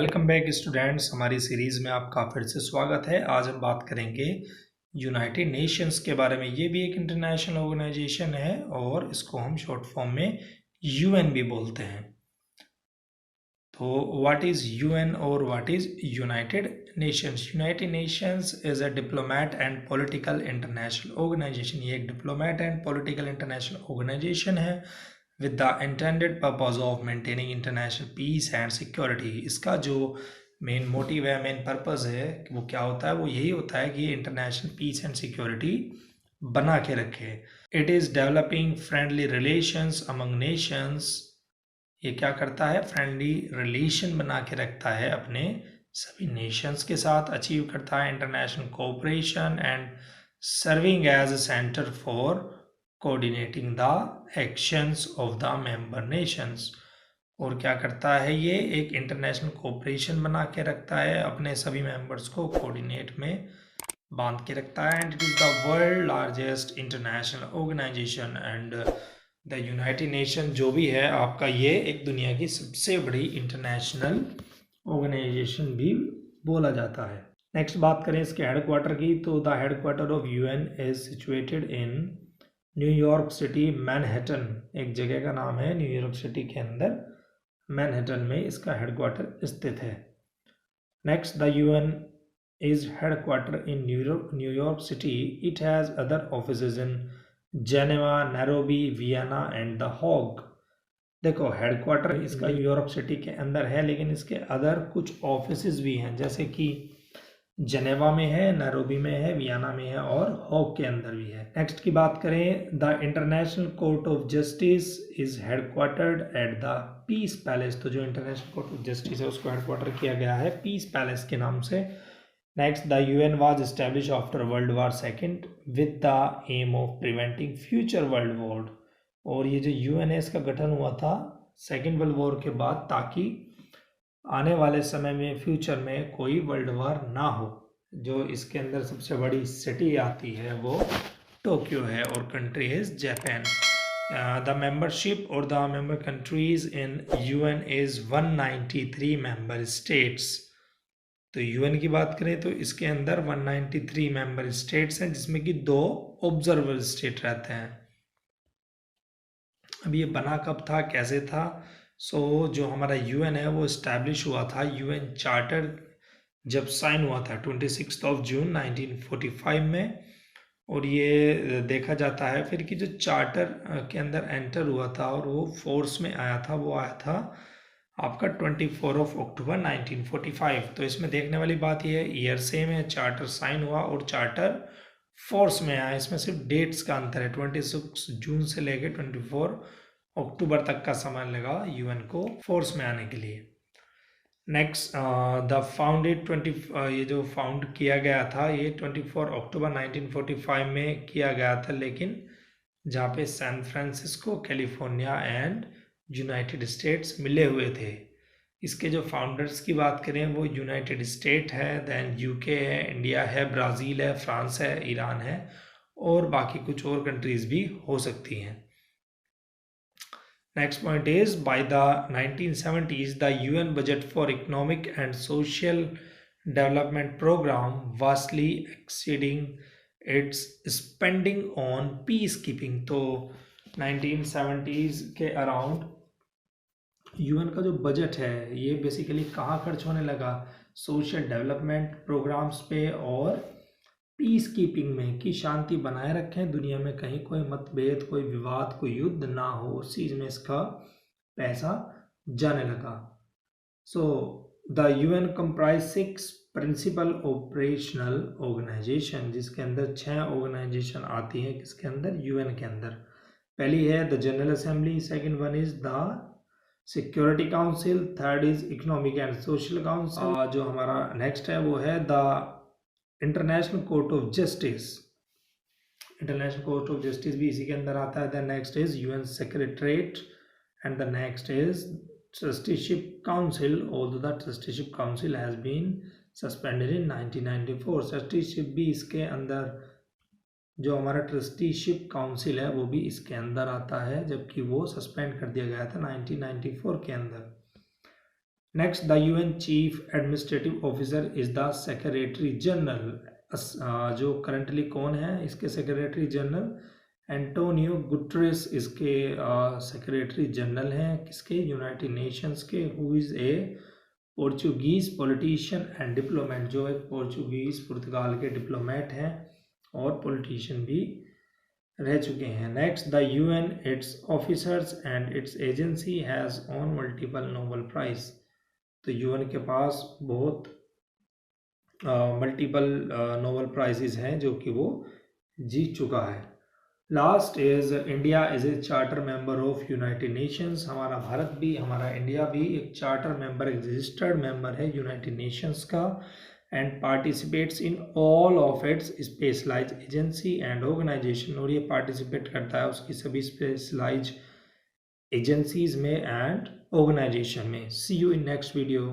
Welcome back students, हमारी series में आपका फिर से स्वागत है। आज हम बात करेंगे यूनाइटेड नेशंस के बारे में। ये भी एक इंटरनेशनल ऑर्गेनाइजेशन है और इसको हम शॉर्ट फॉर्म में यूएन भी बोलते हैं। तो व्हाट इज़ यूएन और what is United Nations? United Nations is a diplomat and political international organisation. ये एक diplomat and political international organisation है with the intended purpose of maintaining international peace and security। इसका जो main motive है, main purpose है, वो क्या होता है? वो यही होता है कि इंटरनेशनल पीस एंड सिक्योरिटी बना के रखे। It is developing friendly relations among Nations. ये क्या करता है? फ्रेंडली रिलेशन बना के रखता है अपने सभी नेशंस के साथ, अचीव करता है international cooperation and serving as a centre for coordinating the actions of the member nations. और क्या करता है? ये एक इंटरनेशनल कोऑपरेशन बना के रखता है, अपने सभी मेंबर्स को कोऑर्डिनेट में बांध के रखता है। And it is the world largest international organisation. And the United Nation जो भी है आपका, ये एक दुनिया की सबसे बड़ी इंटरनेशनल ऑर्गेनाइजेशन भी बोला जाता है। नेक्स्ट बात करें इसके हेडक्वार्टर की, तो the headquarter of UN is situated in New York city, Manhattan. एक जगह का नाम है, न्यूयॉर्क सिटी के अंदर मैनहट्टन में इसका हेडक्वार्टर स्थित है। Next, the UN is headquartered in New York City. It has other offices in Geneva, Nairobi, Vienna and The Hague। देखो, हेडक्वार्टर इसका न्यूयॉर्क सिटी के अंदर है, लेकिन इसके अदर कुछ ऑफिसेज भी हैं, जैसे कि जेनेवा में है, नैरोबी में है, वियना में है और हॉग के अंदर भी है। नेक्स्ट की बात करें, the International Court of justice is headquartered at the piece palace. तो जो इंटरनेशनल कोर्ट ऑफ जस्टिस है उसको हेडक्वार्टर किया गया है पीस पैलेस के नाम से। Next, the UN was established after World War II with the aim of preventing future world war। और ये जो UN है इसका गठन हुआ था सेकेंड वर्ल्ड वॉर के बाद, ताकि आने वाले समय में फ्यूचर में कोई वर्ल्ड वार ना हो। जो इसके अंदर सबसे बड़ी सिटी आती है वो टोक्यो है और country is Japan. The membership और the member countries in UN is 193 member states. तो यूएन की बात करें तो इसके अंदर 193 मेंबर स्टेट्स हैं, जिसमें कि 2 ऑब्जर्वर स्टेट रहते हैं। अब ये बना कब था, कैसे था? जो हमारा यूएन है वो इस्टेब्लिश हुआ था, यूएन चार्टर जब साइन हुआ था 26 जून 1945 में। और ये देखा जाता है फिर कि जो चार्टर के अंदर एंटर हुआ था और वो फोर्स में आया था, वो आया था आपका 24 अक्टूबर 1945। तो इसमें देखने वाली बात यह है, ईयर सेम है, चार्टर साइन हुआ और चार्टर फोर्स में आया। इसमें सिर्फ डेट्स का अंतर है, 26 जून से लेकर 24 अक्टूबर तक का समय लगा यूएन को फोर्स में आने के लिए। नेक्स्ट, द फाउंडेड 20 ये जो फाउंड किया गया था ये 24 अक्टूबर 1945 में किया गया था, लेकिन जहाँ पे San Francisco, California and United States मिले हुए थे। इसके जो फाउंडर्स की बात करें वो यूनाइटेड स्टेट है, देन यूके है, इंडिया है, ब्राज़ील है, फ्रांस है, ईरान है और बाकी कुछ और कंट्रीज़ भी हो सकती हैं। Next point is, by the 1970s, the UN budget for economic and social development program vastly exceeding its spending on peacekeeping। तो 1970s के अराउंड यूएन का जो बजट है ये बेसिकली कहाँ खर्च होने लगा? सोशल डेवलपमेंट प्रोग्राम्स पे और पीस कीपिंग में, कि शांति बनाए रखें दुनिया में, कहीं कोई मतभेद, कोई विवाद, कोई युद्ध ना हो, उस चीज़ में इसका पैसा जाने लगा। The UN comprise 6 principal operational organisation, जिसके अंदर 6 ऑर्गेनाइजेशन आती हैं किसके अंदर? यूएन के अंदर। पहली है the General Assembly, second one is the Security Council, third is Economic and Social Council. जो हमारा नेक्स्ट है वो है the International Court of Justice. International Court of Justice भी इसी के अंदर आता है। The next is UN Secretariat and the next is Trusteeship Council, although the Trusteeship Council has been suspended in 1994। Trusteeship भी इसके अंदर, जो हमारा ट्रस्टीशिप काउंसिल है वो भी इसके अंदर आता है, जबकि वो सस्पेंड कर दिया गया था 1994 के अंदर। Next, the UN chief administrative officer is the secretary general. जो करंटली कौन है इसके सेक्रेटरी जनरल? एंटोनियो गुटरेस इसके सेक्रेटरी जनरल हैं। किसके? यूनाइटेड नेशंस के। Who is a Portuguese politician and diplomat, जो एक पोर्चुगीज पुर्तगाल के डिप्लोमेट हैं और पॉलिटिशियन भी रह चुके हैं। Next, the UN, its officers and its agency has on multiple Nobel prize. तो यूएन के पास बहुत मल्टीपल नोबेल प्राइजेज हैं जो कि वो जीत चुका है। Last is India is a charter member of United Nations. हमारा भारत भी, हमारा इंडिया भी एक चार्टर मेंबर, एक रजिस्टर्ड मेंबर है यूनाइटेड नेशंस का, and participates in all of its specialise agency and organisation. और ये पार्टिसिपेट करता है उसकी सभी स्पेशलाइज एजेंसीज में एंड ऑर्गेनाइजेशन में। See you in next video.